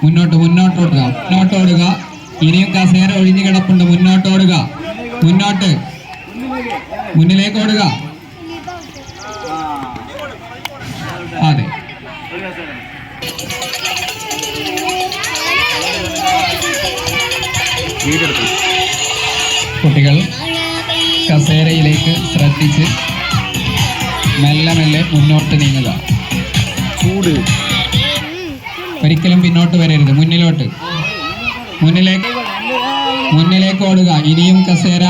മുന്നോട്ടോടുക. ഇനിയും കസേര ഒഴിഞ്ഞു കിടപ്പുണ്ട്. മുന്നോട്ടോടുക. മുന്നിലേക്ക് ഓടുക. അതെ, കുട്ടികൾ കസേരയിലേക്ക് ശ്രദ്ധിച്ച് മെല്ലെ മെല്ലെ മുന്നോട്ട് നീങ്ങുക. ഒരിക്കലും പിന്നോട്ട് വരരുത്. മുന്നിലേക്ക് ഓടുക. ഇനിയും കസേര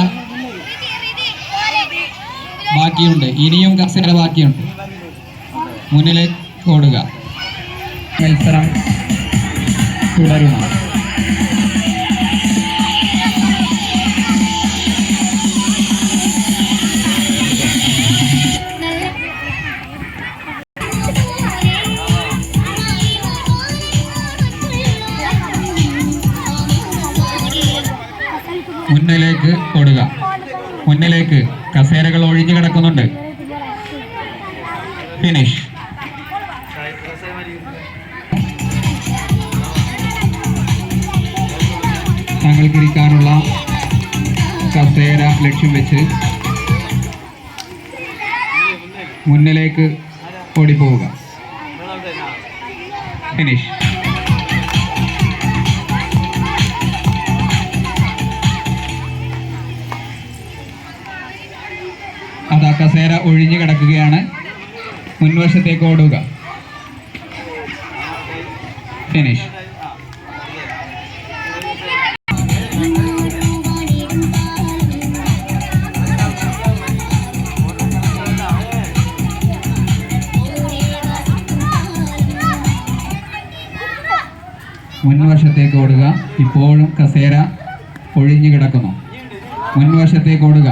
ബാക്കിയുണ്ട്. മുന്നിലേക്ക് ഓടുക. മത്സരം തുടരുന്നു. മുന്നിലേക്ക് ഓടുക. കസേരകൾ ഒഴിഞ്ഞു കിടക്കുന്നുണ്ട്. ഫിനിഷ്. താങ്കൾക്കിരിക്കാനുള്ള കസേര ലക്ഷ്യം വെച്ച് മുന്നിലേക്ക് ഓടിപ്പോവുക. ഫിനിഷ്. അതാ കസേര ഒഴിഞ്ഞു കിടക്കുകയാണ്. മുൻവശത്തേക്ക് ഓടുക. ഫിനിഷ്. മുൻവശത്തേക്ക് ഓടുക. ഇപ്പോഴും കസേര ഒഴിഞ്ഞു കിടക്കുന്നു. മുൻവശത്തേക്ക് ഓടുക.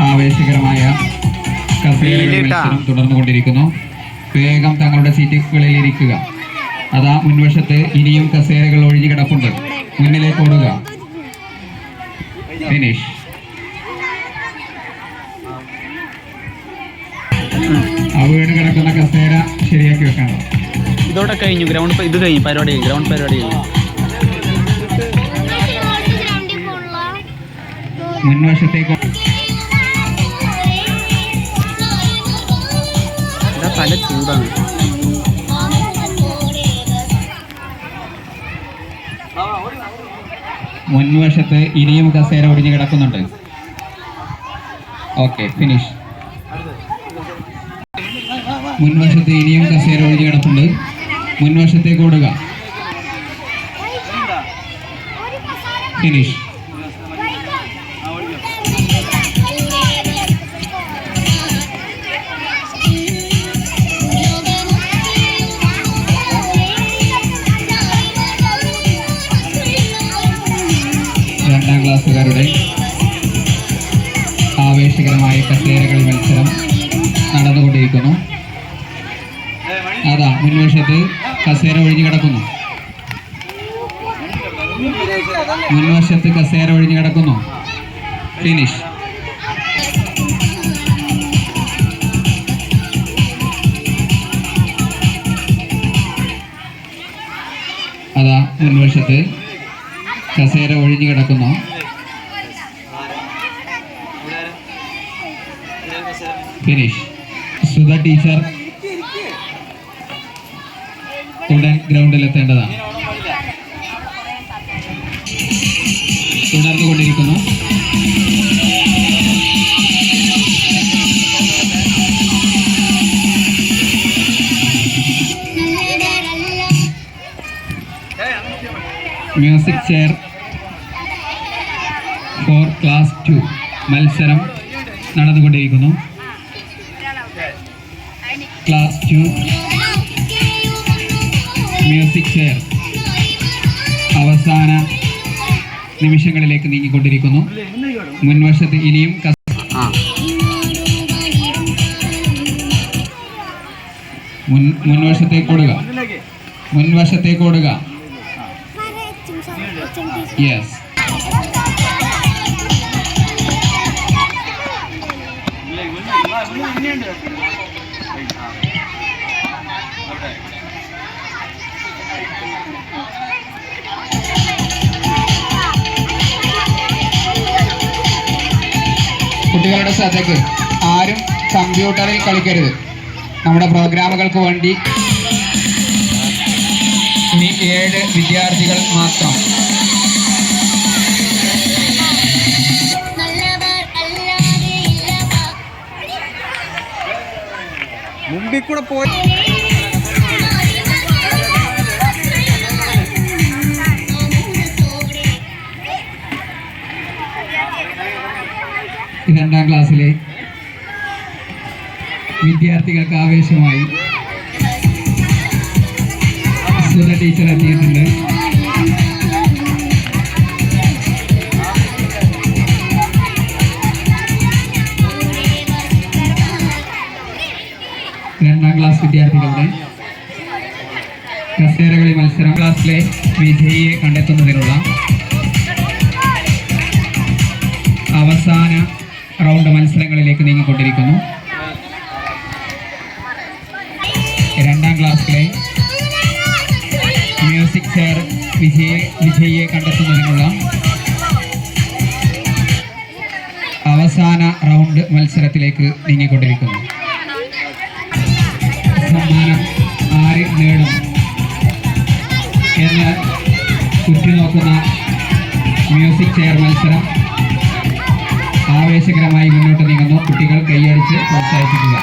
ആവേശകരമായ കസേരകൾ മത്സരം തുടർന്നുകൊണ്ടിരിക്കുന്നു. വേഗം തങ്ങളുടെ സീറ്റുകളിൽ ഇരിക്കുക. അതാ മുൻവശത്ത് ഇനിയും കസേരകൾ ഒഴിഞ്ഞു കിടപ്പുണ്ട്. മുന്നിലേക്ക് ഓടുക. ഫിനിഷ്. വീണ് കിടക്കുന്ന കസേര ശരിയാക്കി വെക്കണം. ഇതോടെ കഴിഞ്ഞു. പരിപാടി ഗ്രൗണ്ട് പരിപാടി മുൻവശത്തേക്ക് തല ചൂടാണ്. മുൻവശത്ത് ഇനിയും കസേര ഒടിഞ്ഞു കിടക്കുന്നുണ്ട്. Okay, finish. മുൻവശത്ത് ഇനിയും കസേര ഒഴിഞ്ഞു കിടപ്പുണ്ട്. മുൻവശത്തേക്ക് ഓടുക. ഫിനിഷ്. രണ്ടാം ക്ലാസ്സുകാരുടെ ആവേശകരമായ കസേരകളി മത്സരം നടന്നുകൊണ്ടിരിക്കുന്നു. അതാ മുൻവശത്ത് കസേര ഒഴിഞ്ഞു കിടക്കുന്നു. ഫിനിഷ്. അതാ മുൻവശത്ത് കസേര ഒഴിഞ്ഞു കിടക്കുന്നു. ഫിനിഷ്. സുധ ടീച്ചർ ഉടൻ ഗ്രൗണ്ടിലെത്തേണ്ടതാണ്. തുടർന്നുകൊണ്ടിരിക്കുന്നു. മ്യൂസിക് ചെയർ ഫോർ ക്ലാസ് 2 മത്സരം നടന്നുകൊണ്ടിരിക്കുന്നു. ക്ലാസ് 2 മ്യൂസിക് ചെയർ അവസാന നിമിഷങ്ങളിലേക്ക് നീങ്ങിക്കൊണ്ടിരിക്കുന്നു. മുൻവശത്ത് ഇനിയും മുൻവശത്തേക്ക് ഓടുക. യെസ്. കുട്ടികളുടെ ശ്രദ്ധയ്ക്ക്, ആരും കമ്പ്യൂട്ടറിൽ കളിക്കരുത്. നമ്മുടെ പ്രോഗ്രാമുകൾക്ക് വേണ്ടി ഇനി 7 വിദ്യാർത്ഥികൾ മാത്രം. മുമ്പിൽ കൂടെ പോയി രണ്ടാം ക്ലാസ്സിലെ വിദ്യാർത്ഥികൾക്ക് ആവേശമായി സുധ ടീച്ചർ എത്തിയിട്ടുണ്ട്. രണ്ടാം ക്ലാസ് വിദ്യാർത്ഥികളുടെ കസേരകളി മത്സരം ക്ലാസ്സിലെ വിജയിയെ കണ്ടെത്തുന്നതിനുള്ള അവസാന റൗണ്ട് മത്സരങ്ങളിലേക്ക് നീങ്ങിക്കൊണ്ടിരിക്കുന്നു. രണ്ടാം ക്ലാസ്സിലെ മ്യൂസിക് ചെയർ വിജയിയെ കണ്ടെത്തുന്നതിനുള്ള അവസാന റൗണ്ട് മത്സരത്തിലേക്ക് നീങ്ങിക്കൊണ്ടിരിക്കുന്നു. സമ്മാനം ആര് നേടും എന്ന് ഉറ്റുനോക്കുന്ന മ്യൂസിക് ചെയർ മത്സരം ആവേശകരമായി മുന്നോട്ട് നീങ്ങുന്നു. കുട്ടികൾ കൈയടിച്ച് പ്രോത്സാഹിപ്പിക്കുക.